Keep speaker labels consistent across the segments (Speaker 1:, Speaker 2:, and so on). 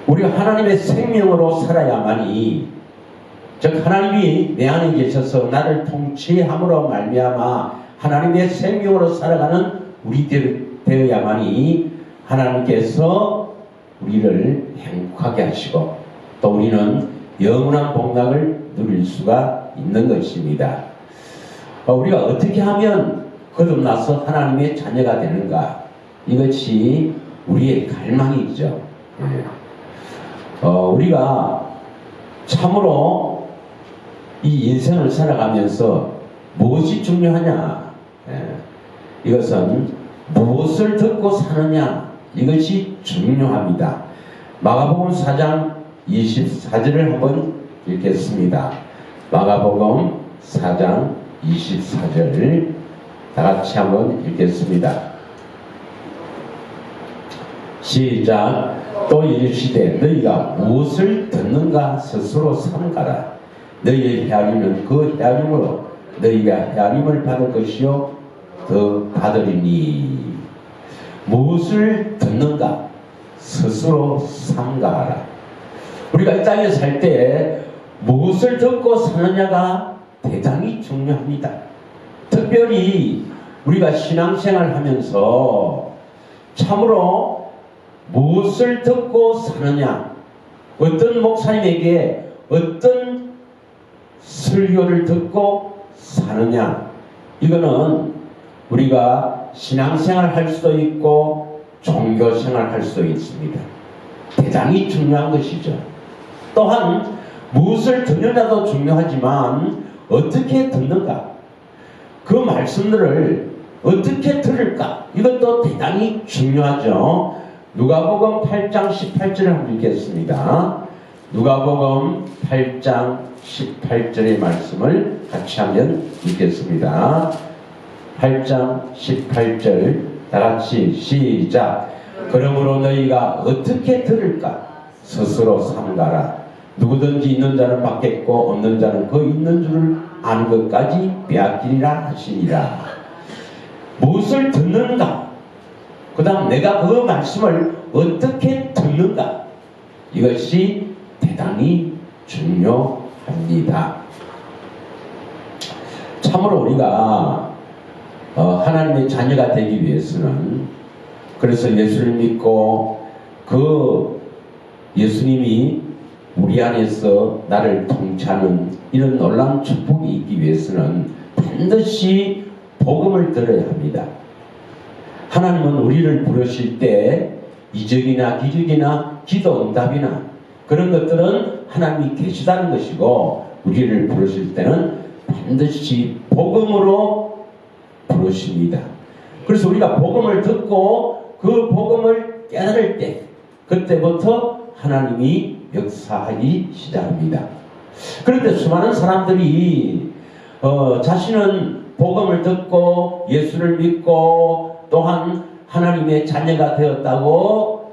Speaker 1: 우리가 하나님의 생명으로 살아야만이, 즉 하나님이 내 안에 계셔서 나를 통치함으로 말미암아 하나님의 생명으로 살아가는 우리들 되어야만이 하나님께서 우리를 행복하게 하시고 또 우리는 영원한 복락을 누릴 수가 있는 것입니다. 우리가 어떻게 하면 거듭나서 하나님의 자녀가 되는가, 이것이 우리의 갈망이죠. 우리가 참으로 이 인생을 살아가면서 무엇이 중요하냐, 이것은 무엇을 듣고 사느냐, 이것이 중요합니다. 마가복음 4장 24절을 한번 읽겠습니다. 마가복음 4장 24절 다같이 한번 읽겠습니다. 시작. 또 이르시되 너희가 무엇을 듣는가 스스로 삼가라. 너희의 헤아림은 그 헤아림으로 너희가 헤아림을 받을 것이요 더 받으리니. 무엇을 듣는가 스스로 삼가하라. 우리가 이 땅에 살 때 무엇을 듣고 사느냐가 대단히 중요합니다. 특별히 우리가 신앙생활 하면서 참으로 무엇을 듣고 사느냐, 어떤 목사님에게 어떤 설교를 듣고 사느냐, 이거는 우리가 신앙생활 할 수도 있고 종교생활 할 수도 있습니다. 대단히 중요한 것이죠. 또한 무엇을 듣느냐도 중요하지만 어떻게 듣는가, 그 말씀들을 어떻게 들을까, 이것도 대단히 중요하죠. 누가복음 8장 18절을 한번 읽겠습니다. 누가복음 8장 18절의 말씀을 같이 한번 읽겠습니다. 8장 18절 다같이 시작. 그러므로 너희가 어떻게 들을까 스스로 삼가라. 누구든지 있는 자는 받겠고 없는 자는 그 있는 줄을 아는 것까지 빼앗기리라 하시니라. 무엇을 듣는가, 그 다음 내가 그 말씀을 어떻게 듣는가, 이것이 대단히 중요합니다. 참으로 우리가 하나님의 자녀가 되기 위해서는, 그래서 예수를 믿고 그 예수님이 우리 안에서 나를 통치하는 이런 놀라운 축복이 있기 위해서는 반드시 복음을 들어야 합니다. 하나님은 우리를 부르실 때 이적이나 기적이나 기도 응답이나 그런 것들은 하나님이 계시다는 것이고, 우리를 부르실 때는 반드시 복음으로 부르십니다. 그래서 우리가 복음을 듣고 그 복음을 깨달을 때, 그때부터 하나님이 역사하기 시작합니다. 그런데 수많은 사람들이 자신은 복음을 듣고 예수를 믿고 또한 하나님의 자녀가 되었다고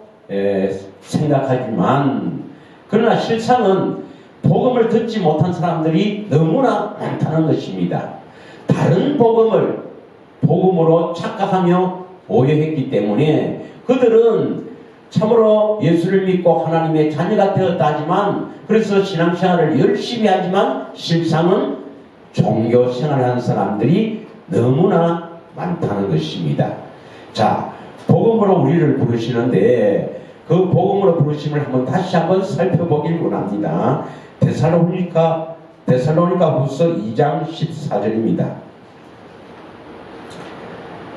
Speaker 1: 생각하지만, 그러나 실상은 복음을 듣지 못한 사람들이 너무나 많다는 것입니다. 다른 복음을 복음으로 착각하며 오해했기 때문에 그들은 참으로 예수를 믿고 하나님의 자녀가 되었다 하지만, 그래서 신앙생활을 열심히 하지만 실상은 종교생활하는 사람들이 너무나 많다는 것입니다. 자, 복음으로 우리를 부르시는데 그 복음으로 부르심을 다시 한번 살펴보길 원합니다. 데살로니가 후서 2장 14절입니다.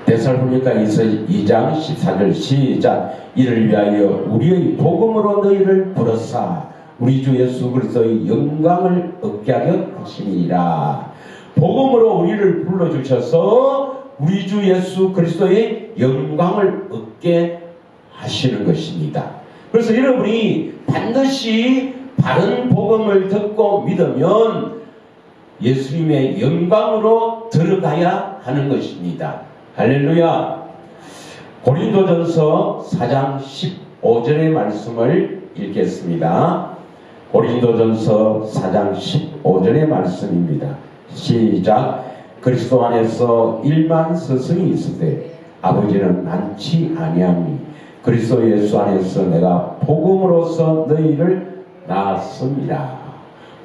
Speaker 1: 데살로니가 2장 14절 시작. 이를 위하여 우리의 복음으로 너희를 부르사 우리 주 예수 그리스도의 영광을 얻게 하려 하심이니라. 복음으로 우리를 불러주셔서 우리 주 예수 그리스도의 영광을 얻게 하시는 것입니다. 그래서 여러분이 반드시 바른 복음을 듣고 믿으면 예수님의 영광으로 들어가야 하는 것입니다. 할렐루야. 고린도전서 4장 15절의 말씀을 읽겠습니다. 고린도전서 4장 15절의 말씀입니다. 시작. 그리스도 안에서 일만 스승이 있으되 아버지는 많지 아니하니 그리스도 예수 안에서 내가 복음으로서 너희를 낳았습니다.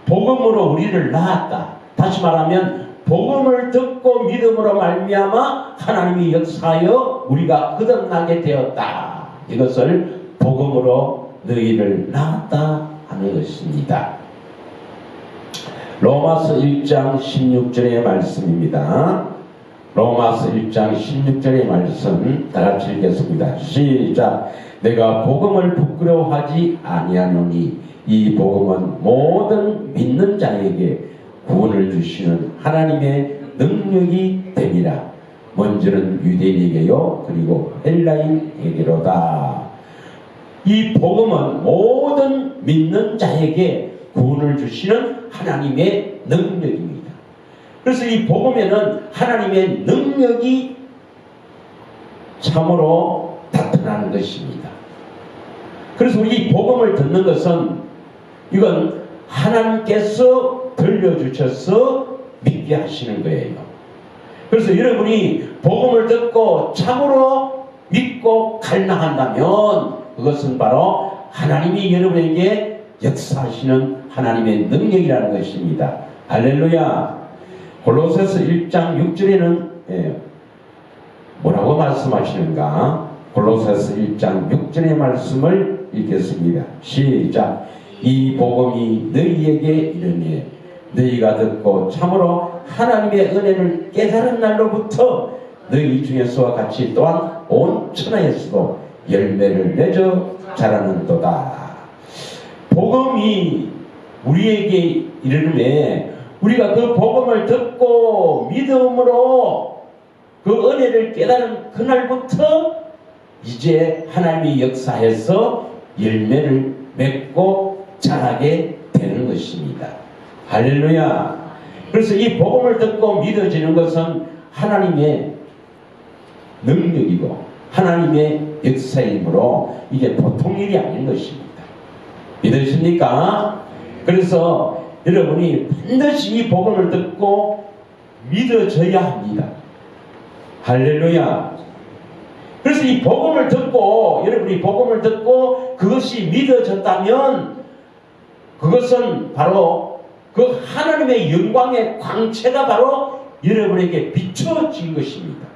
Speaker 1: 복음으로 우리를 낳았다. 다시 말하면 복음을 듣고 믿음으로 말미암아 하나님이 역사하여 우리가 거듭나게 되었다. 이것을 복음으로 너희를 낳았다 하는 것입니다. 로마서 1장 16절의 말씀입니다. 로마서 1장 16절의 말씀 다같이 읽겠습니다. 시작. 내가 복음을 부끄러워하지 아니하노니 이 복음은 모든 믿는 자에게 구원을 주시는 하나님의 능력이 됨이라. 먼저는 유대인에게요 그리고 헬라인에게로다. 이 복음은 모든 믿는 자에게 구원을 주시는 하나님의 능력입니다. 그래서 이 복음에는 하나님의 능력이 참으로 나타나는 것입니다. 그래서 우리 이 복음을 듣는 것은 이건 하나님께서 들려주셔서 믿게 하시는 거예요. 그래서 여러분이 복음을 듣고 참으로 믿고 갈망한다면 그것은 바로 하나님이 여러분에게 역사하시는 하나님의 능력이라는 것입니다. 할렐루야. 골로새서 1장 6절에는 뭐라고 말씀하시는가? 골로새서 1장 6절의 말씀을 읽겠습니다. 시작. 이 복음이 너희에게 이르니 너희가 듣고 참으로 하나님의 은혜를 깨달은 날로부터 너희 중에서와 같이 또한 온 천하에서도 열매를 맺어 자라는도다. 복음이 우리에게 이르르매 우리가 그 복음을 듣고 믿음으로 그 은혜를 깨달은 그날부터 이제 하나님이 역사해서 열매를 맺고 자라게 되는 것입니다. 할렐루야. 그래서 이 복음을 듣고 믿어지는 것은 하나님의 능력이고 하나님의 역사이므로 이게 보통 일이 아닌 것입니다. 믿으십니까? 그래서 여러분이 반드시 이 복음을 듣고 믿어져야 합니다. 할렐루야. 그래서 이 복음을 듣고 여러분이 복음을 듣고 그것이 믿어졌다면 그것은 바로 그 하나님의 영광의 광채가 바로 여러분에게 비춰진 것입니다.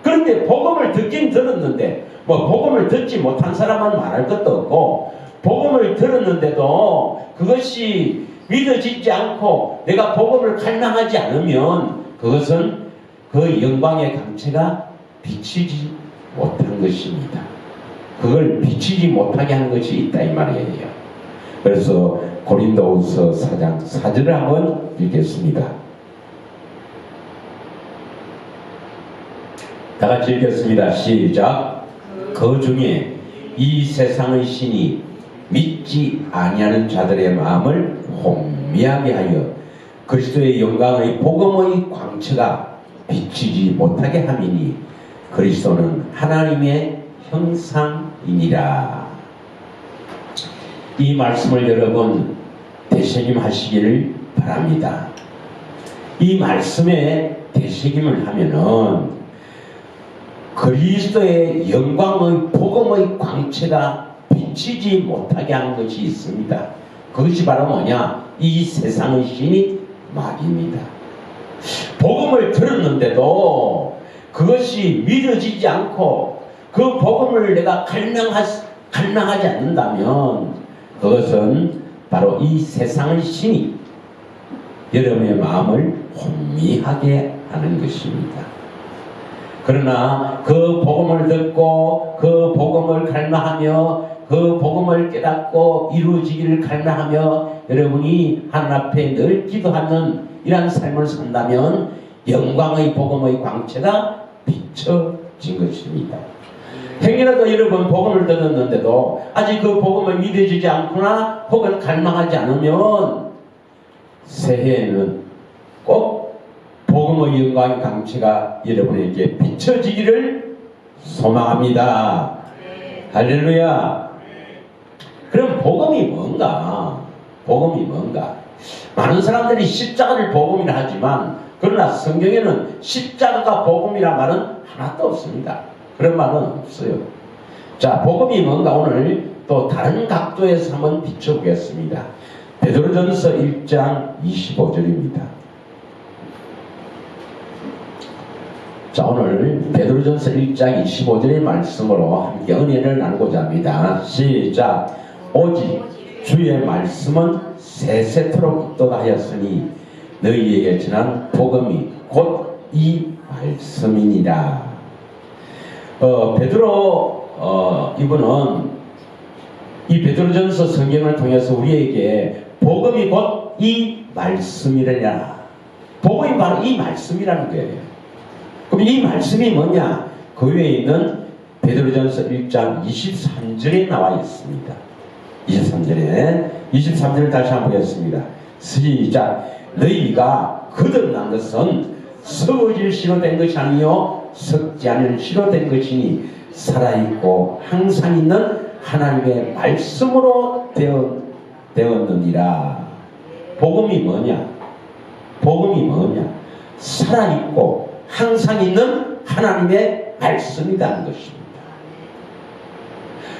Speaker 1: 그런데 복음을 듣긴 들었는데 복음을 듣지 못한 사람은 말할 것도 없고 복음을 들었는데도 그것이 믿어지지 않고 내가 복음을 갈망하지 않으면 그것은 그 영광의 광채가 비치지 못한 것입니다. 그걸 비치지 못하게 하는 것이 있다 이 말이에요. 그래서 고린도후서 4장 4절을 한번 읽겠습니다. 다 같이 읽겠습니다. 시작. 그 중에 이 세상의 신이 믿지 아니하는 자들의 마음을 혼미하게 하여 그리스도의 영광의 복음의 광채가 비치지 못하게 함이니 그리스도는 하나님의 형상이니라. 이 말씀을 여러분 되새김하시기를 바랍니다. 이 말씀에 되새김을 하면은 그리스도의 영광의 복음의 광채가 비치지 못하게 하는 것이 있습니다. 그것이 바로 뭐냐? 이 세상의 신이 마귀입니다. 복음을 들었는데도 그것이 믿어지지 않고 그 복음을 내가 갈망하지 않는다면 그것은 바로 이 세상의 신이 여러분의 마음을 혼미하게 하는 것입니다. 그러나 그 복음을 듣고 그 복음을 갈망하며 그 복음을 깨닫고 이루어지기를 갈망하며 여러분이 하나님 앞에 늘 기도하는 이러한 삶을 산다면 영광의 복음의 광채가 비춰진 것입니다. 행여라도 여러분 복음을 듣었는데도 아직 그 복음을 믿어지지 않거나 혹은 갈망하지 않으면 새해에는 꼭 복음의 영광의 광채가 여러분에게 비춰지기를 소망합니다. 할렐루야. 그럼 복음이 뭔가? 복음이 뭔가? 많은 사람들이 십자가를 복음이라 하지만 그러나 성경에는 십자가가 복음이란 말은 하나도 없습니다. 그런 말은 없어요. 자, 복음이 뭔가 오늘 또 다른 각도에서 한번 비춰보겠습니다. 베드로전서 1장 25절입니다. 자, 오늘 베드로전서 1장 25절의 말씀으로 함께 은혜를 나누고자 합니다. 시작. 오직 주의 말씀은 세세토록 있도다 하였으니 너희에게 전한 복음이 곧 이 말씀이니라. 베드로 이분은 이 베드로전서 성경을 통해서 우리에게 복음이 곧 이 말씀이라냐. 복음이 바로 이 말씀이라는 거예요. 그럼 이 말씀이 뭐냐? 그 위에 있는 베드로전서 1장 23절에 나와 있습니다. 23절을 다시 한번 보겠습니다. 시작. 너희가 거듭난 것은 썩어질 씨로 된 것이 아니요 썩지 않을 씨로 된 것이니 살아있고 항상 있는 하나님의 말씀으로 되었느니라. 복음이 뭐냐? 복음이 뭐냐? 살아있고 항상 있는 하나님의 말씀이라는 것입니다.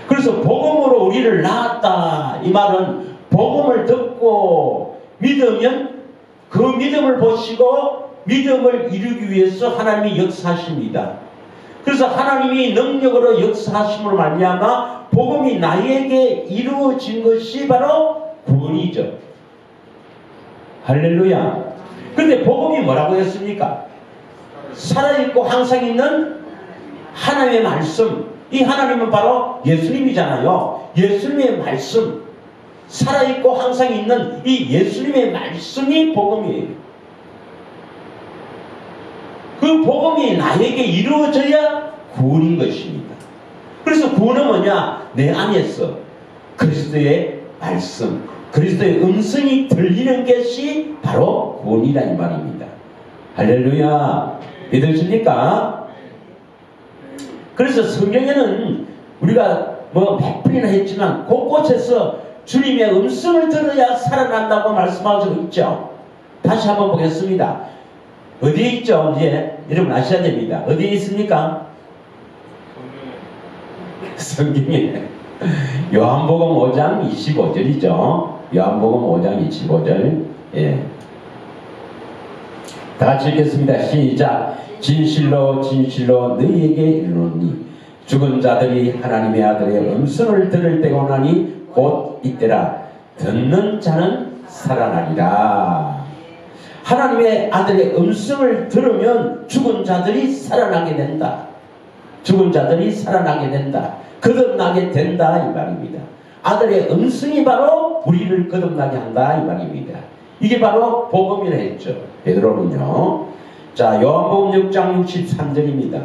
Speaker 1: 그래서 복음으로 우리를 낳았다. 이 말은 복음을 듣고 믿으면 그 믿음을 보시고 믿음을 이루기 위해서 하나님이 역사하십니다. 그래서 하나님이 능력으로 역사하심으로 말미암아 복음이 나에게 이루어진 것이 바로 구원이죠. 할렐루야. 그런데 복음이 뭐라고 했습니까? 살아있고 항상 있는 하나님의 말씀. 이 하나님은 바로 예수님이잖아요. 예수님의 말씀. 살아있고 항상 있는 이 예수님의 말씀이 복음이에요. 그 복음이 나에게 이루어져야 구원인 것입니다. 그래서 구원은 뭐냐? 내 안에서 그리스도의 말씀, 그리스도의 음성이 들리는 것이 바로 구원이라 이 말입니다. 할렐루야. 믿으십니까? 그래서 성경에는 우리가 뭐 100번이나 했지만 곳곳에서 주님의 음성을 들어야 살아난다고 말씀하고 있죠. 다시 한번 보겠습니다. 어디에 있죠? 이제 여러분 아셔야 됩니다. 어디에 있습니까? 성경에 요한복음 5장 25절이죠. 요한복음 5장 25절. 예. 다 같이 읽겠습니다. 시작. 진실로 진실로 너희에게 이르노니 죽은 자들이 하나님의 아들의 음성을 들을 때가 오나니 곧 이때라. 듣는 자는 살아나리라. 하나님의 아들의 음성을 들으면 죽은 자들이 살아나게 된다. 죽은 자들이 살아나게 된다. 거듭나게 된다 이 말입니다. 아들의 음성이 바로 우리를 거듭나게 한다 이 말입니다. 이게 바로 복음이라 했죠. 베드로는요. 자, 요한복음 6장 63절입니다.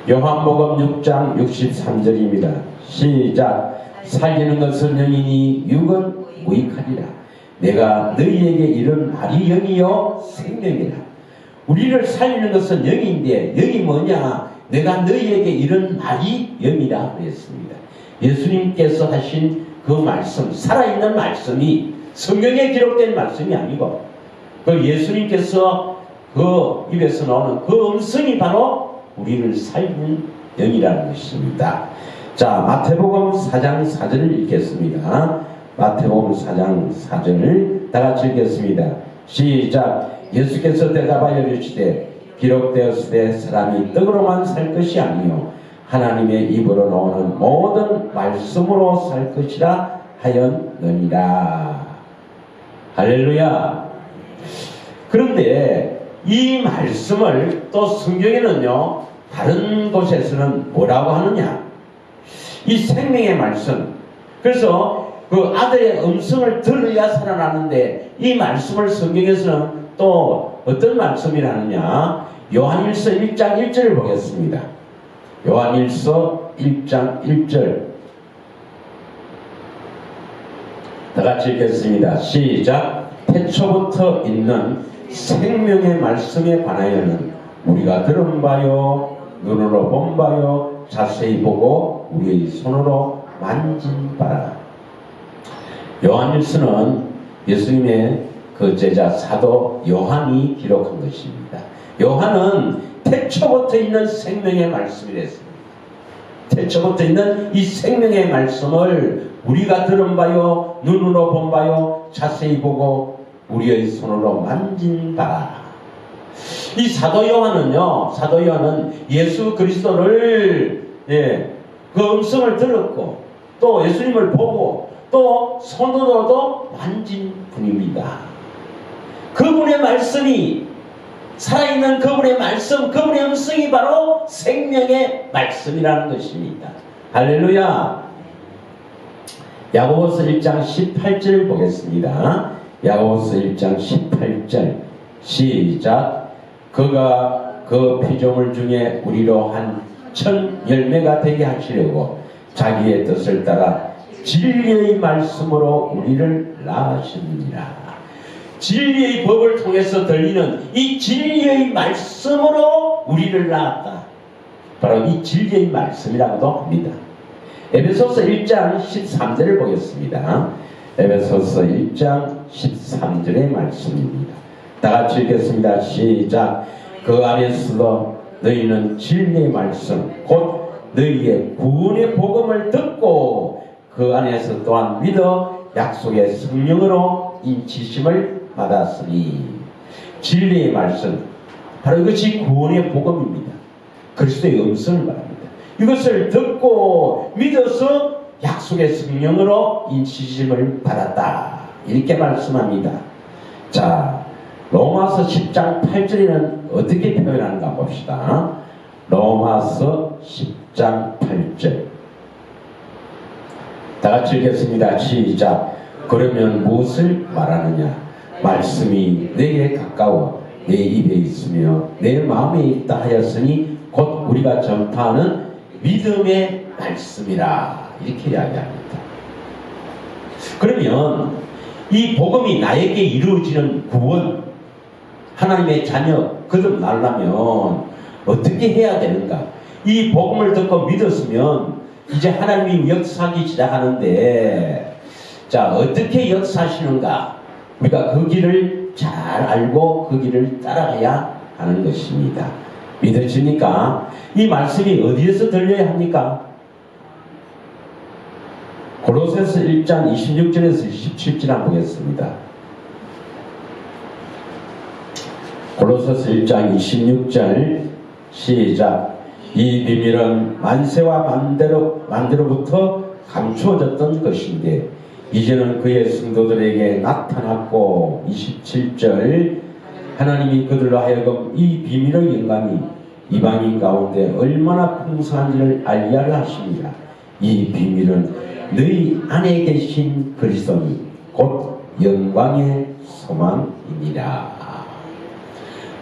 Speaker 1: 요한복음 6장 63절입니다. 시작. 살리는 것은 영이니 육은 무익하리라. 내가 너희에게 이런 말이 영이요 생명이라. 우리를 살리는 것은 영인데 영이 뭐냐? 내가 너희에게 이런 말이 영이라 그랬습니다. 예수님께서 하신 그 말씀, 살아있는 말씀이 성경에 기록된 말씀이 아니고 그 예수님께서 그 입에서 나오는 그 음성이 바로 우리를 살리는 영이라는 것입니다. 자, 마태복음 4장 4절을 읽겠습니다. 마태복음 4장 4절을 다 같이 읽겠습니다. 시작. 예수께서 대답하여 이르시되 기록되었으되 사람이 떡으로만 살 것이 아니요 하나님의 입으로 나오는 모든 말씀으로 살 것이라 하였느니라. 할렐루야. 그런데 이 말씀을 또 성경에는요 다른 곳에서는 뭐라고 하느냐? 이 생명의 말씀. 그래서 그 아들의 음성을 들어야 살아나는데 이 말씀을 성경에서는 또 어떤 말씀이라느냐? 요한일서 1장 1절을 보겠습니다. 요한일서 1장 1절 다 같이 읽겠습니다. 시작. 태초부터 있는 생명의 말씀에 관하여는 우리가 들은 바요 눈으로 본 바요 자세히 보고 우리의 손으로 만진 바라. 요한일서는 예수님의 그 제자 사도 요한이 기록한 것입니다. 요한은 태초부터 있는 생명의 말씀이 됐습니다. 태초부터 있는 이 생명의 말씀을 우리가 들은 바요, 눈으로 본 바요, 자세히 보고 우리의 손으로 만진 바. 이 사도 요한은 예수 그리스도를 그 음성을 들었고 또 예수님을 보고 또 손으로도 만진 분입니다. 그분의 말씀이 살아있는 그분의 말씀, 그분의 음성이 바로 생명의 말씀이라는 것입니다. 할렐루야. 야고보서 1장 18절을 보겠습니다. 야고보서 1장 18절 시작. 그가 그 피조물 중에 우리로 한 천 열매가 되게 하시려고 자기의 뜻을 따라 진리의 말씀으로 우리를 낳으시느니라. 진리의 법을 통해서 들리는 이 진리의 말씀으로 우리를 낳았다. 바로 이 진리의 말씀이라고도 합니다. 에베소서 1장 13절을 보겠습니다. 에베소서 1장 13절의 말씀입니다. 다같이 읽겠습니다. 시작. 그 안에서 너희는 진리의 말씀 곧 너희의 구원의 복음을 듣고 그 안에서 또한 믿어 약속의 성령으로 인치심을 받았으니. 진리의 말씀 바로 이것이 구원의 복음입니다. 그리스도의 음성을 말합니다. 이것을 듣고 믿어서 약속의 성령으로 인치심을 받았다. 이렇게 말씀합니다. 자, 로마서 10장 8절에는 어떻게 표현하는가 봅시다. 로마서 10장 8절 다같이 읽겠습니다. 시작. 그러면 무엇을 말하느냐? 말씀이 내게 가까워 내 입에 있으며 내 마음에 있다 하였으니 곧 우리가 전파하는 믿음의 말씀이라. 이렇게 이야기합니다. 그러면 이 복음이 나에게 이루어지는 구원, 하나님의 자녀 거듭나려면 어떻게 해야 되는가? 이 복음을 듣고 믿었으면 이제 하나님이 역사하기 시작하는데, 자, 어떻게 역사하시는가? 우리가 그 길을 잘 알고 그 길을 따라가야 하는 것입니다. 믿으십니까? 이 말씀이 어디에서 들려야 합니까? 골로새서 1장 26절에서 27절 한번 보겠습니다. 골로새서 1장 26절 시작. 이 비밀은 만세와 만대로부터 감추어졌던 것인데 이제는 그의 성도들에게 나타났고. 27절 하나님이 그들로 하여금 이 비밀의 영광이 이방인 가운데 얼마나 풍성한지를 알게 하십니다. 이 비밀은 너희 안에 계신 그리스도니 곧 영광의 소망이니라.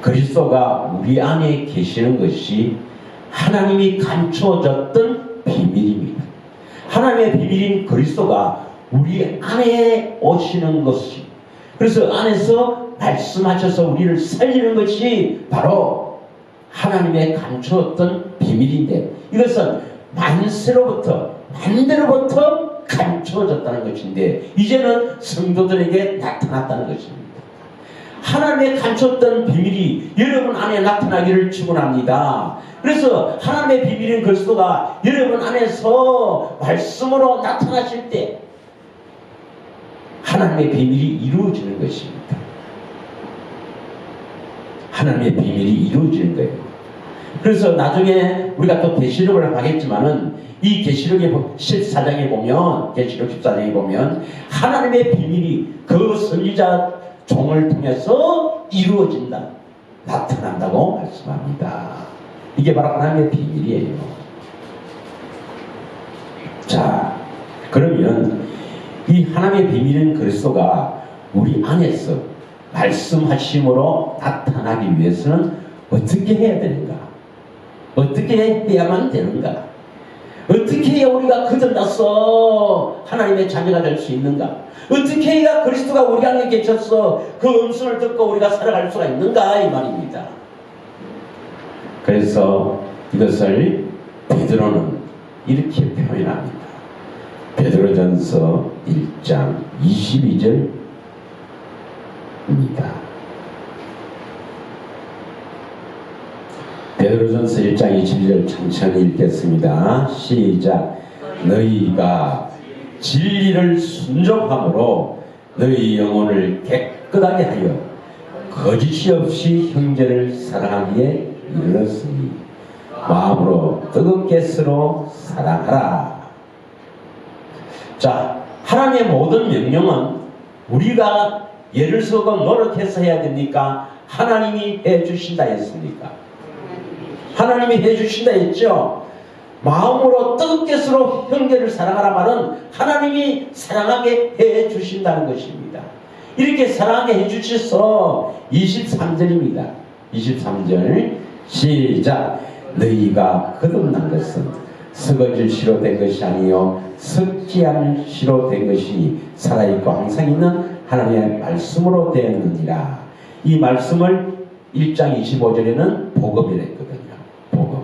Speaker 1: 그리스도가 우리 안에 계시는 것이 하나님이 감추어졌던 비밀입니다. 하나님의 비밀인 그리스도가 우리 안에 오시는 것이, 그래서 안에서 말씀하셔서 우리를 살리는 것이 바로 하나님의 감추었던 비밀인데, 이것은 만대로부터 감추어졌다는 것인데 이제는 성도들에게 나타났다는 것입니다. 하나님의 감췄던 비밀이 여러분 안에 나타나기를 축원합니다. 그래서 하나님의 비밀인 그리스도가 여러분 안에서 말씀으로 나타나실 때 하나님의 비밀이 이루어지는 것입니다. 하나님의 비밀이 이루어지는 거예요. 그래서 나중에 우리가 또 계시록을 하겠지만은 이 계시록의 14장에 보면, 계시록 14장에 보면 하나님의 비밀이 그 선지자 종을 통해서 이루어진다, 나타난다고 말씀합니다. 이게 바로 하나님의 비밀이에요. 자, 그러면 이 하나님의 비밀인 그리스도가 우리 안에서 말씀하심으로 나타나기 위해서는 어떻게 해야 되는가? 어떻게 해야만 되는가? 어떻게 해야 우리가 거듭나서 하나님의 자녀가 될 수 있는가? 어떻게 해야 그리스도가 우리 안에 계셔서 그 음성을 듣고 우리가 살아갈 수가 있는가? 이 말입니다. 그래서 이것을 베드로는 이렇게 표현합니다. 베드로전서 1장 22절입니다. 베드로전서 요한일서 1장 21절 천천히 읽겠습니다. 시작. 너희가 진리를 순종함으로 너희 영혼을 깨끗하게 하여 거짓이 없이 형제를 사랑하기에 이르렀으니 마음으로 뜨겁게 서로 사랑하라. 자, 하나님의 모든 명령은 우리가 예를 쓰고 노력해서 해야 됩니까? 하나님이 해주신다 했습니까? 하나님이 해주신다 했죠? 마음으로 뜨겁게 서로 형제를 사랑하라 말은 하나님이 사랑하게 해주신다는 것입니다. 이렇게 사랑하게 해주셔서 23절입니다. 23절 시작. 너희가 거듭난 것은 썩어질 시로 된 것이 아니요 썩지 않을 시로 된 것이니 살아있고 항상 있는 하나님의 말씀으로 되었느니라. 이 말씀을 1장 25절에는 복음이라 했거든요. 복음.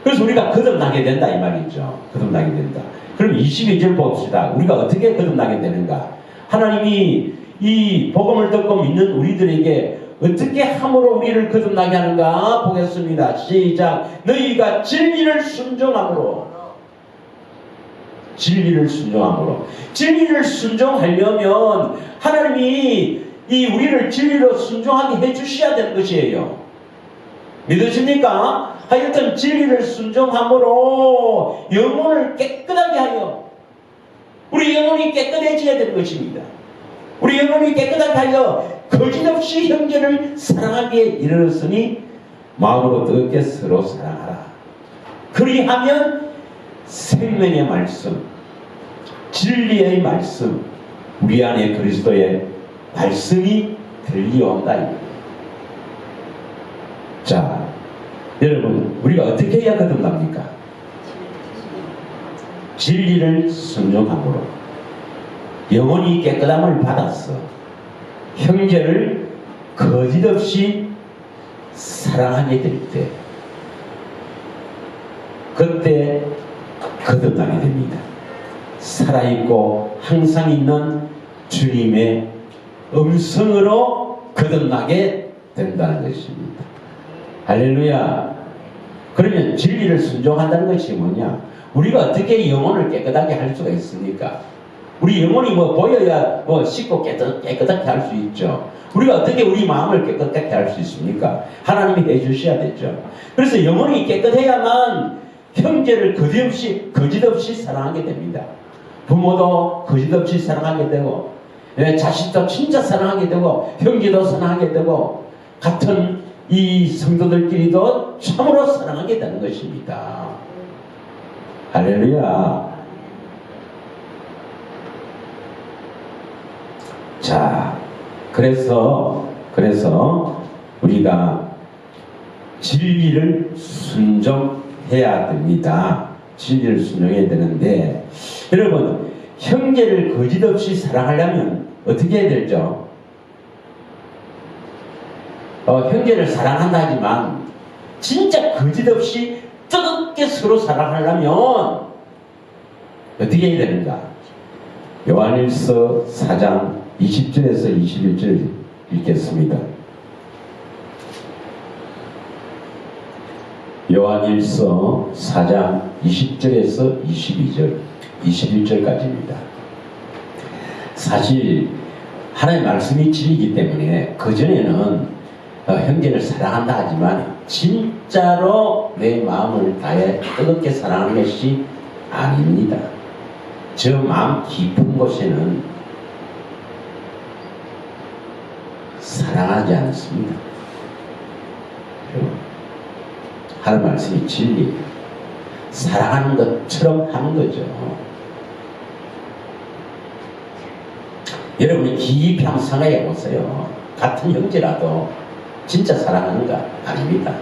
Speaker 1: 그래서 우리가 거듭나게 된다 이 말이죠. 거듭나게 된다. 그럼 22절 봅시다. 우리가 어떻게 거듭나게 되는가? 하나님이 이 복음을 듣고 믿는 우리들에게 어떻게 함으로 우리를 거듭나게 하는가 보겠습니다. 시작. 너희가 진리를 순종함으로. 진리를 순종함으로. 진리를 순종하려면 하나님이 이 우리를 진리로 순종하게 해주셔야 되는 것이에요. 믿으십니까? 하여튼 진리를 순종함으로 영혼을 깨끗하게 하여 우리 영혼이 깨끗해져야 되는 것입니다. 우리 영혼이 깨끗하게 하여 거짓없이 형제를 사랑하기에 이르렀으니 마음으로 뜨겁게 서로 사랑하라. 그리하면 생명의 말씀, 진리의 말씀, 우리 안에 그리스도의 말씀이 들려온다. 자, 여러분, 우리가 어떻게 해야 거듭납니까? 진리를 순종함으로 영혼이 깨끗함을 받았어. 형제를 거짓없이 사랑하게 될 때, 그때 거듭나게 됩니다. 살아있고 항상 있는 주님의 음성으로 거듭나게 된다는 것입니다. 할렐루야. 그러면 진리를 순종한다는 것이 뭐냐? 우리가 어떻게 영혼을 깨끗하게 할 수가 있습니까? 우리 영혼이 보여야 씻고 깨끗하게 할 수 있죠. 우리가 어떻게 우리 마음을 깨끗하게 할 수 있습니까? 하나님이 해주셔야 되죠. 그래서 영혼이 깨끗해야만 형제를 거짓없이 사랑하게 됩니다. 부모도 거짓없이 사랑하게 되고, 자식도 진짜 사랑하게 되고, 형제도 사랑하게 되고, 같은 이 성도들끼리도 참으로 사랑하게 되는 것입니다. 할렐루야. 자, 그래서 우리가 진리를 순종해야 됩니다. 진리를 순종해야 되는데, 여러분, 형제를 거짓없이 사랑하려면 어떻게 해야 되죠? 형제를 사랑한다 하지만 진짜 거짓없이 뜨겁게 서로 사랑하려면 어떻게 해야 되는가? 요한일서 4장 20절에서 21절 읽겠습니다. 요한일서 4장 20절에서 21절까지입니다. 사실 하나님의 말씀이 진리이기 때문에 그전에는 형제를 사랑한다 하지만 진짜로 내 마음을 다해 뜨겁게 사랑하는 것이 아닙니다. 저 마음 깊은 곳에는 사랑하지 않습니다. 하는 말씀이 진리예요. 사랑하는 것처럼 하는 거죠. 여러분이 깊이 한번 생각해 보세요. 같은 형제라도 진짜 사랑하는가? 아닙니다.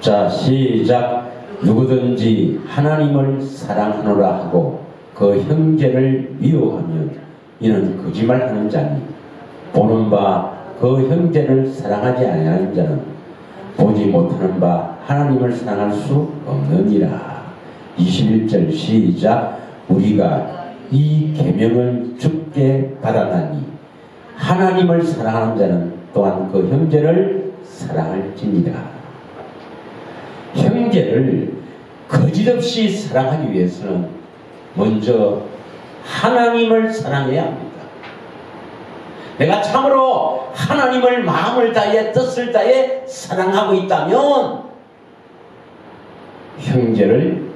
Speaker 1: 자, 시작. 누구든지 하나님을 사랑하노라 하고 그 형제를 미워하면 이는 거짓말하는 자니 보는 바 그 형제를 사랑하지 아니하는 자는 보지 못하는 바 하나님을 사랑할 수 없느니라. 21절 시작. 우리가 이 계명을 주께 받았나니 하나님을 사랑하는 자는 또한 그 형제를 사랑할지니라. 형제를 거짓없이 사랑하기 위해서는 먼저 하나님을 사랑해야 합니다. 내가 참으로 하나님을 마음을 다해 뜻을 다해 사랑하고 있다면 형제를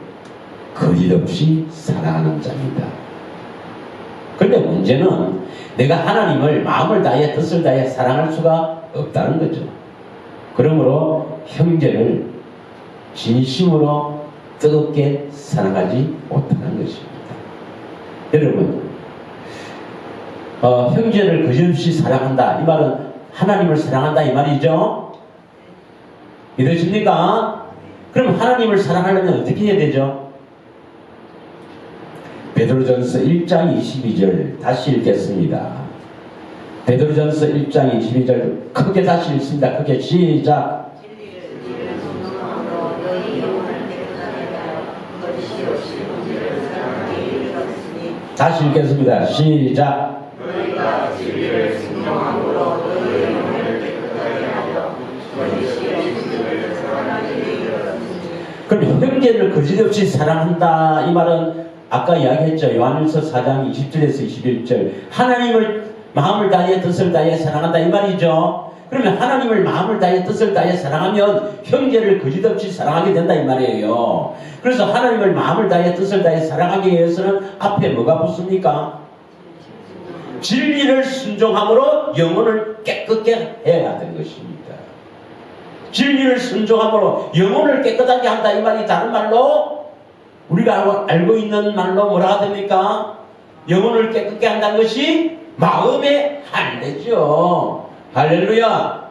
Speaker 1: 거짓없이 사랑하는 자입니다. 그런데 문제는 내가 하나님을 마음을 다해 뜻을 다해 사랑할 수가 없다는 거죠. 그러므로 형제를 진심으로 뜨겁게 사랑하지 못하는 것입니다. 여러분, 형제를 거짓없이 사랑한다, 이 말은 하나님을 사랑한다 이 말이죠. 믿으십니까? 그럼 하나님을 사랑하려면 어떻게 해야 되죠? 베드로전서 1장 22절 다시 읽겠습니다. 베드로전서 1장 22절 크게 다시 읽습니다. 크게 시작. 다시 읽겠습니다. 시작.
Speaker 2: 너희가 진리를 순종함으로 너희의 영혼을 깨끗하게 하여 거짓이 진리를 사랑하기 이르렀으니.
Speaker 1: 그럼 형제를 거짓없이 사랑한다 이 말은 아까 이야기했죠. 요한일서 4장 20절에서 21절 하나님을 마음을 다해 뜻을 다해 사랑한다 이 말이죠. 그러면 하나님을 마음을 다해 뜻을 다해 사랑하면 형제를 거짓없이 사랑하게 된다 이 말이에요. 그래서 하나님을 마음을 다해 뜻을 다해 사랑하기 위해서는 앞에 뭐가 붙습니까? 진리를 순종함으로 영혼을 깨끗게 해야 되는 것입니다. 진리를 순종함으로 영혼을 깨끗하게 한다 이 말이 다른 말로 우리가 알고 있는 말로 뭐라 됩니까? 영혼을 깨끗게 한다는 것이 마음의 할례죠. 할렐루야.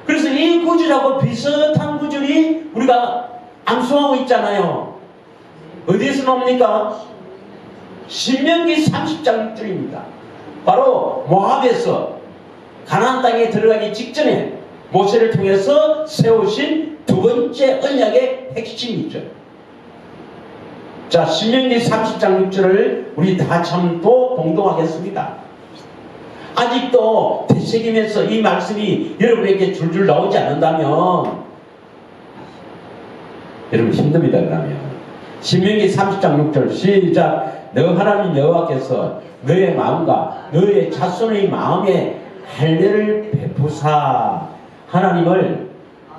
Speaker 1: 그래서 이 구절하고 비슷한 구절이 우리가 암송하고 있잖아요. 어디에서 나옵니까? 신명기 30장 6절입니다. 바로 모압에서 가나안 땅에 들어가기 직전에 모세를 통해서 세우신 두 번째 언약의 핵심이죠. 자, 신명기 30장 6절을 우리 다 참고 봉독하겠습니다. 아직도 되새기면서 이 말씀이 여러분에게 줄줄 나오지 않는다면 여러분 힘듭니다. 그러면 신명기 30장 6절 시작. 너 하나님 여호와께서 너의 마음과 너의 자손의 마음에 할례를 베푸사 하나님을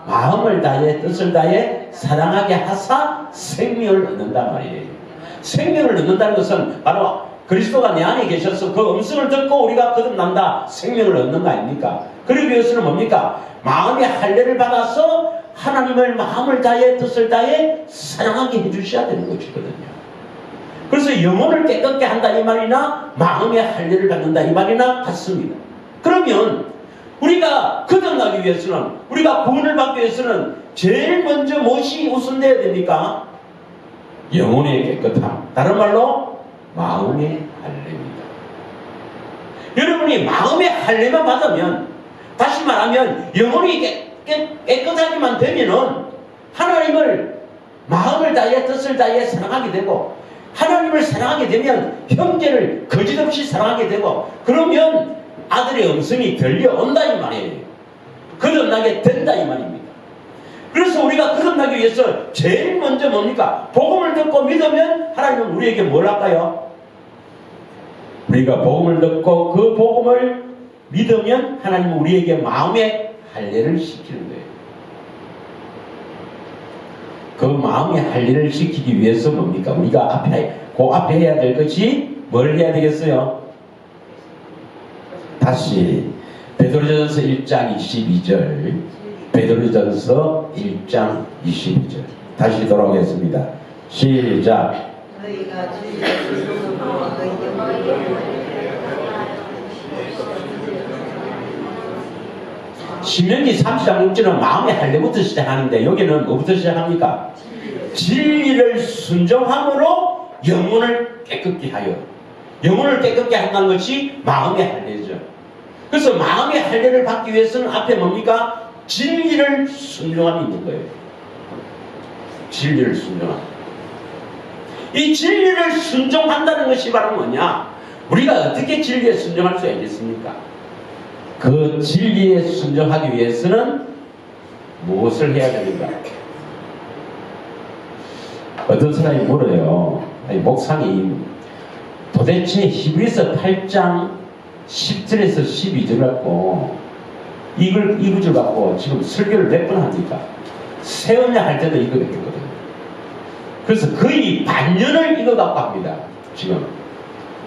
Speaker 1: 마음을 다해 뜻을 다해 사랑하게 하사 생명을 얻는단 말이에요. 생명을 얻는다는 것은 바로 그리스도가 내 안에 계셔서 그 음성을 듣고 우리가 거듭난다, 생명을 얻는 거 아닙니까? 그러기 위해서는 뭡니까? 마음의 할례를 받아서 하나님을 마음을 다해 뜻을 다해 사랑하게 해주셔야 되는 것이거든요. 그래서 영혼을 깨끗게 한다 이 말이나 마음의 할례를 받는다 이 말이나 같습니다. 그러면 우리가 거듭나기 위해서는, 우리가 구원을 받기 위해서는 제일 먼저 무엇이 우선돼야 됩니까? 영혼의 깨끗함, 다른 말로 마음의 할례입니다. 여러분이 마음의 할례만 받으면, 다시 말하면 영혼이 깨끗하기만 되면은 하나님을 마음을 다해 뜻을 다해 사랑하게 되고, 하나님을 사랑하게 되면 형제를 거짓없이 사랑하게 되고, 그러면 아들의 음성이 들려온다 이 말이에요. 거듭나게 된다 이 말입니다. 그래서 우리가 거듭나기 위해서 제일 먼저 뭡니까? 복음을 듣고 믿으면 하나님은 우리에게 뭘 할까요? 우리가 복음을 듣고 그 복음을 믿으면 하나님은 우리에게 마음의 할례를 시키는 거예요. 그 마음의 할례를 시키기 위해서 뭡니까? 우리가 그 앞에 해야 될 것이 뭘 해야 되겠어요? 다시 베드로전서 1장 22절, 베드로전서 1장 22절 다시 돌아오겠습니다. 시작.
Speaker 2: 너희가 진리를 순종하고 너희 영혼을
Speaker 1: 신명기 30장 6절은 마음의 할례부터 시작하는데 여기는 뭐부터 시작합니까? 진리를 순종함으로 영혼을 깨끗게 하여. 영혼을 깨끗게 한다는 것이 마음의 할례죠. 그래서 마음의 할례를 받기 위해서는 앞에 뭡니까? 진리를 순종함이 있는 거예요. 진리를 순종함. 이 진리를 순종한다는 것이 바로 뭐냐? 우리가 어떻게 진리에 순종할 수가 있겠습니까? 그 진리에 순종하기 위해서는 무엇을 해야 됩니까? 어떤 사람이 물어요. 아니, 목사님, 도대체 히브리서 8장 10절에서 12절 갖고 이 구절 갖고 지금 설교를 몇 번 합니까? 새 언약 할 때도 이거 했거든요. 그래서 거의 반년을 이거 갖고 합니다. 지금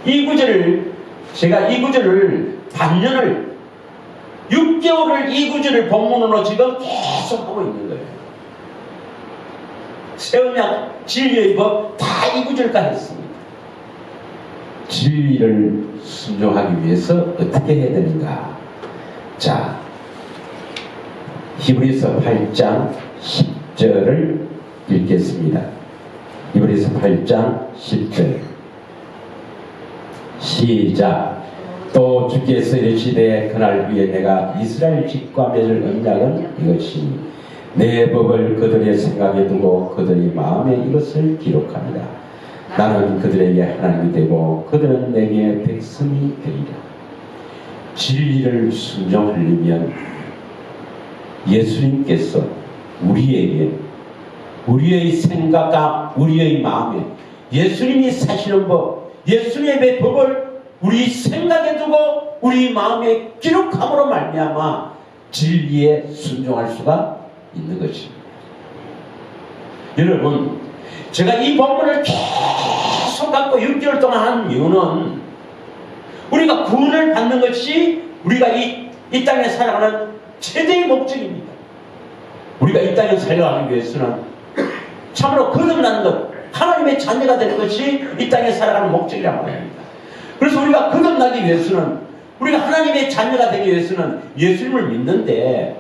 Speaker 1: 이 구절을 제가 이 구절을 반년을 6개월을 이 구절을 본문으로 지금 계속 하고 있는 거예요. 새 언약 진리의 법 다 이 구절까지 했습니다. 진리를 순종하기 위해서 어떻게 해야 되는가? 자, 히브리서 8장 10절을 읽겠습니다. 히브리서 8장 10절 시작. 또 주께서 이르시되 그날 위에 내가 이스라엘 집과 맺을 언약은 이것이니 내 법을 그들의 생각에 두고 그들의 마음에 이것을 기록합니다. 나는 그들에게 하나님이 되고 그들은 내게 백성이 되리라. 진리를 순종하려면 예수님께서 우리에게 우리의 생각과 우리의 마음에 예수님이 사시는 법, 예수님의 법을 우리 생각에 두고 우리 마음에 기록함으로 말미암아 진리에 순종할 수가 있는 것입니다. 여러분, 제가 이 본문을 계속 갖고 6개월 동안 한 이유는 우리가 구원을 받는 것이 우리가 이 땅에 살아가는 최대의 목적입니다. 우리가 이 땅에 살아가기 위해서는 참으로 거듭나는 것, 하나님의 자녀가 되는 것이 이 땅에 살아가는 목적이란 말입니다. 그래서 우리가 거듭나기 위해서는, 우리가 하나님의 자녀가 되기 위해서는 예수를 믿는데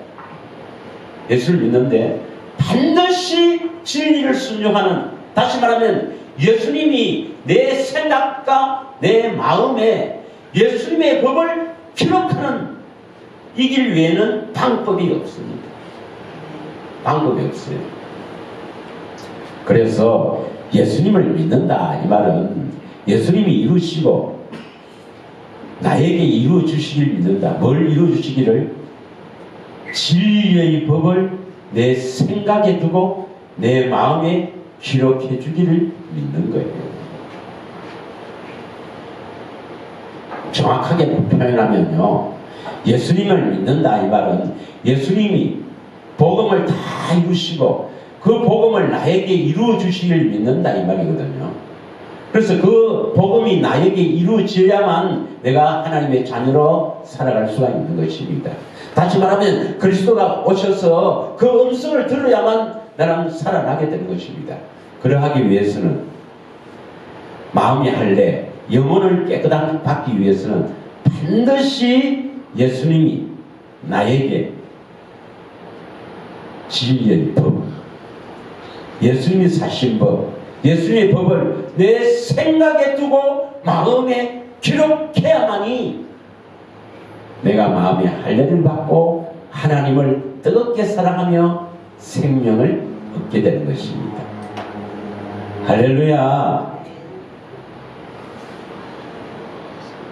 Speaker 1: 반드시 진리를 순종하는, 다시 말하면 예수님이 내 생각과 내 마음에 예수님의 법을 기록하는 이 길 외에는 방법이 없습니다. 방법이 없어요. 그래서 예수님을 믿는다 이 말은 예수님이 이루시고 나에게 이루어 주시기를 믿는다. 뭘 이루어 주시기를? 진리의 법을 내 생각에 두고 내 마음에 기록해 주기를 믿는 거예요. 정확하게 표현하면요, 예수님을 믿는다 이 말은 예수님이 복음을 다 이루시고 그 복음을 나에게 이루어 주시기를 믿는다 이 말이거든요. 그래서 그 복음이 나에게 이루어져야만 내가 하나님의 자녀로 살아갈 수가 있는 것입니다. 다시 말하면 그리스도가 오셔서 그 음성을 들어야만 나는 살아나게 되는 것입니다. 그러하기 위해서는 마음이 할례, 영혼을 깨끗하게 받기 위해서는 반드시 예수님이 나에게 진리의 법, 예수님이 사신 법, 예수님의 법을 내 생각에 두고 마음에 기록해야만이 내가 마음에 할례를 받고 하나님을 뜨겁게 사랑하며 생명을 얻게 되는 것입니다. 할렐루야.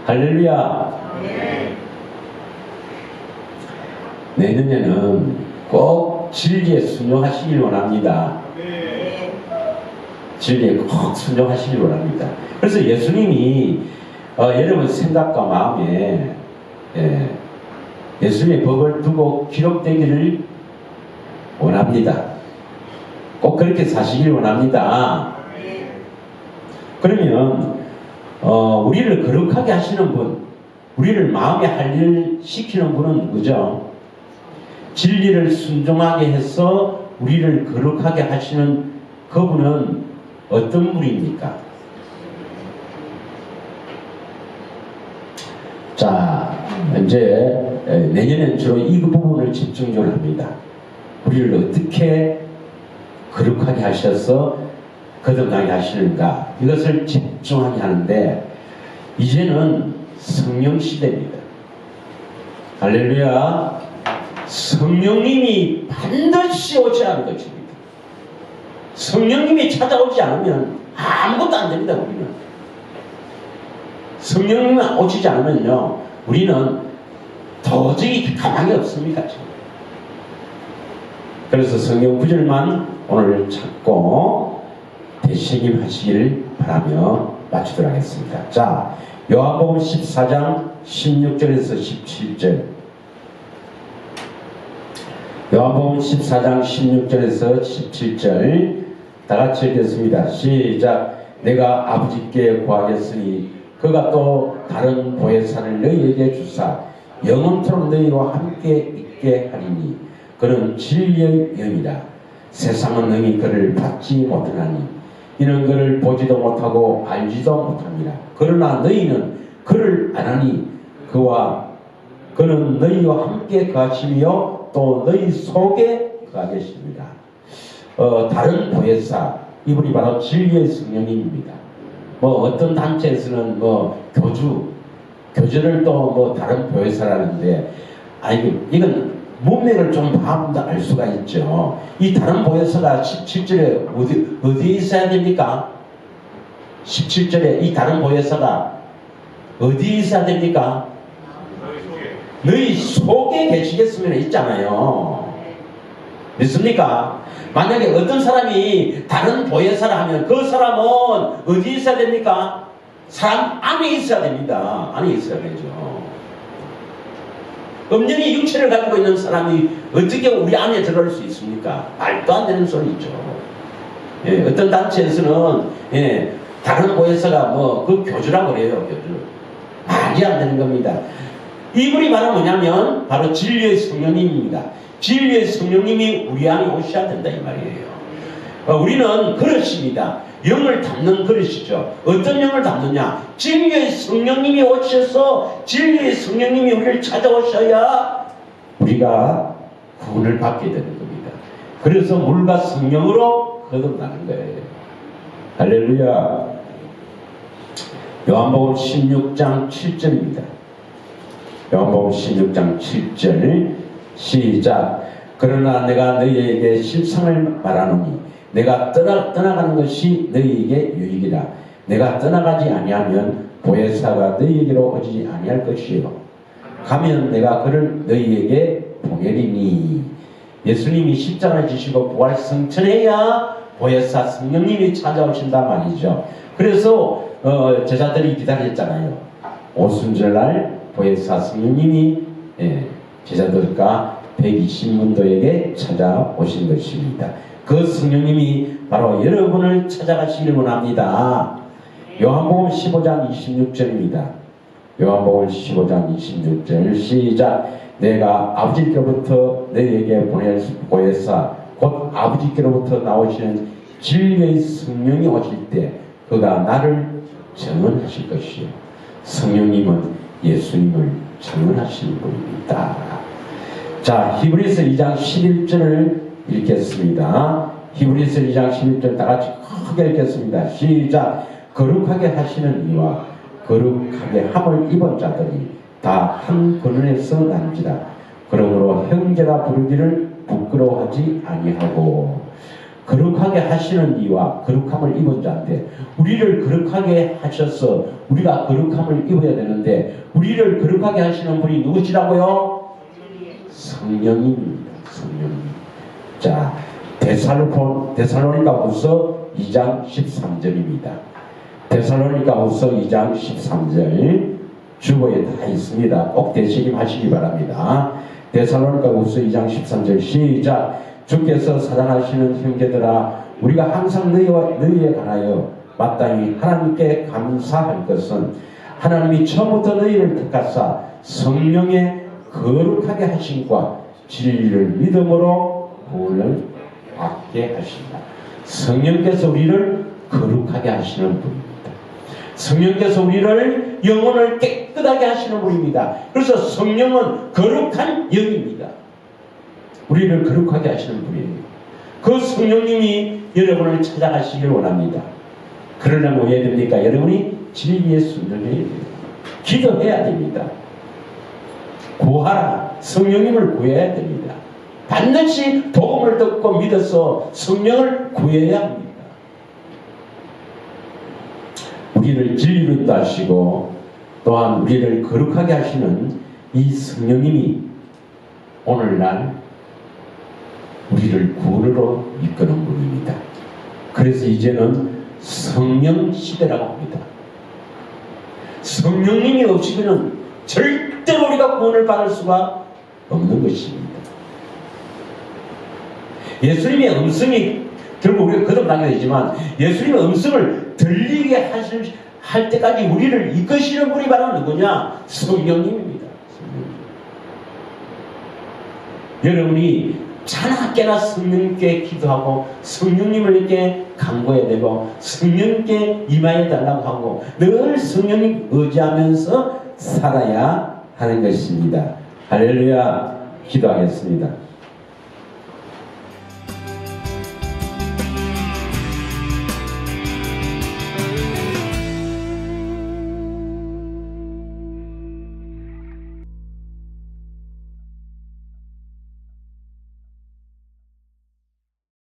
Speaker 1: 할렐루야. 내년에는 꼭 진리에 순종하시길 원합니다. 진리에 꼭 순종하시길 원합니다. 그래서 예수님이 여러분 생각과 마음에 예수님의 법을 두고 기록되기를 원합니다. 꼭 그렇게 사시길 원합니다. 그러면 우리를 거룩하게 하시는 분, 우리를 마음에 할례를 시키는 분은 누구죠? 진리를 순종하게 해서 우리를 거룩하게 하시는 그분은 어떤 분입니까? 자, 이제 내년엔 주로 이 부분을 집중적으로 합니다. 우리를 어떻게 거룩하게 하셔서 거듭나게 하시는가, 이것을 집중하게 하는데 이제는 성령 시대입니다. 할렐루야. 성령님이 반드시 오지 않은 것입니다. 성령님이 찾아오지 않으면 아무것도 안 됩니다. 우리는 성령님이 오시지 않으면요, 우리는 도저히 가망이 없습니다. 지금. 그래서 성경 구절만 오늘 찾고 되새김 하시길 바라며 마치도록 하겠습니다. 자, 요한복음 14장 16절에서 17절. 요한복음 14장 16절에서 17절 다 같이 읽겠습니다. 시작. 내가 아버지께 구하겠으니 그가 또 다른 보혜사를 너희에게 주사 영원토록 너희와 함께 있게 하리니 그는 진리의 영이라. 세상은 능히 그를 받지 못하나니 이는 그를 보지도 못하고 알지도 못합니다. 그러나 너희는 그를 아나니 그는 너희와 함께 거하시며 또 너희 속에 거하 계십니다. 다른 보혜사, 이분이 바로 진리의 성령님입니다. 어떤 단체에서는 교주를 또 다른 보혜사라는데, 이건 문맥을 좀 봐보면 알 수가 있죠. 이 다른 보혜사가 17절에 어디에 있어야 됩니까? 17절에 이 다른 보혜사가 어디에 있어야 됩니까? 너희 속에 계시겠으면 있잖아요. 믿습니까? 만약에 어떤 사람이 다른 보혜사라 하면 그 사람은 어디에 있어야 됩니까? 사람 안에 있어야 됩니다. 안에 있어야 되죠. 엄연히 육체를 가지고 있는 사람이 어떻게 우리 안에 들어올 수 있습니까? 말도 안 되는 소리죠. 예, 어떤 단체에서는 다른 보혜사가 그 교주라고 그래요. 교주. 말이 안 되는 겁니다. 이분이 바로 뭐냐면 바로 진리의 성령님입니다. 진리의 성령님이 우리 안에 오셔야 된다 이 말이에요. 우리는 그릇입니다. 영을 담는 그릇이죠. 어떤 영을 담느냐? 진리의 성령님이 오셔서 진리의 성령님이 우리를 찾아오셔야 우리가 구원을 받게 되는 겁니다. 그래서 물과 성령으로 거듭나는 거예요. 할렐루야. 요한복음 16장 7절입니다. 요한복음 16장 7절 시작. 그러나 내가 너희에게 실상을 말하노니 내가 떠나가는 것이 너희에게 유익이라. 내가 떠나가지 아니하면 보혜사가 너희에게로 오지 아니할 것이요 가면 내가 그를 너희에게 보내리니. 예수님이 십자가를 지시고 부활 승천해야 보혜사 성령님이 찾아오신단 말이죠. 그래서 제자들이 기다렸잖아요. 오순절날 보혜사 성령님이 제자들과 120문도에게 찾아오신 것입니다. 그 성령님이 바로 여러분을 찾아가시길 원합니다. 요한복음 15장 26절입니다. 요한복음 15장 26절 시작. 내가 아버지께로부터 너희에게 보낼 보혜사 곧 아버지께로부터 나오시는 진리의 성령이 오실 때 그가 나를 증언하실 것이요. 성령님은 예수님을 증언하시는 분입니다. 자, 히브리서 2장 11절을 읽겠습니다. 히브리서 2장 11절 다 같이 크게 읽겠습니다. 시작. 거룩하게 하시는 이와 거룩하게 함을 입은 자들이 다 한 근원에서 난지라. 그러므로 형제라 부르기를 부끄러워하지 아니하고. 거룩하게 하시는 이와 거룩함을 입은 자인데 우리를 거룩하게 하셔서 우리가 거룩함을 입어야 되는데 우리를 거룩하게 하시는 분이 누구시라고요? 성령입니다. 성령님. 자, 데살로니가후서 2장 13절입니다. 데살로니가후서 2장 13절 주보에 다 있습니다. 꼭 되새김하시기 바랍니다. 데살로니가후서 2장 13절 시작. 주께서 사랑하시는 형제들아 우리가 항상 너희에 관하여 마땅히 하나님께 감사할 것은 하나님이 처음부터 너희를 택하사 성령의 거룩하게 하심과 진리를 믿음으로 구원을 받게 하신다. 성령께서 우리를 거룩하게 하시는 분입니다. 성령께서 우리를 영혼을 깨끗하게 하시는 분입니다. 그래서 성령은 거룩한 영입니다. 우리를 거룩하게 하시는 분이에요. 그 성령님이 여러분을 찾아가시길 원합니다. 그러려면 왜 됩니까? 여러분이 진리의 순종해야 됩니다. 기도해야 됩니다. 구하라. 성령님을 구해야 됩니다. 반드시 복음을 듣고 믿어서 성령을 구해야 합니다. 우리를 진리로 인도하시고 또한 우리를 거룩하게 하시는 이 성령님이 오늘날 우리를 구원으로 이끄는 분입니다. 그래서 이제는 성령 시대라고 합니다. 성령님이 없이는 절대로 우리가 구원을 받을 수가 없는 것입니다. 예수님의 음성이 결국 우리가 거듭나게 되지만 예수님의 음성을 들리게 할 때까지 우리를 이끄시는 분이 바로 누구냐? 성령님입니다. 여러분이 자나깨나 성령님께 기도하고 성령님을 이렇게 간구해야 되고 성령님께 임하여 달라고 하고 늘 성령님 의지하면서 살아야 하는 것입니다. 할렐루야. 기도하겠습니다.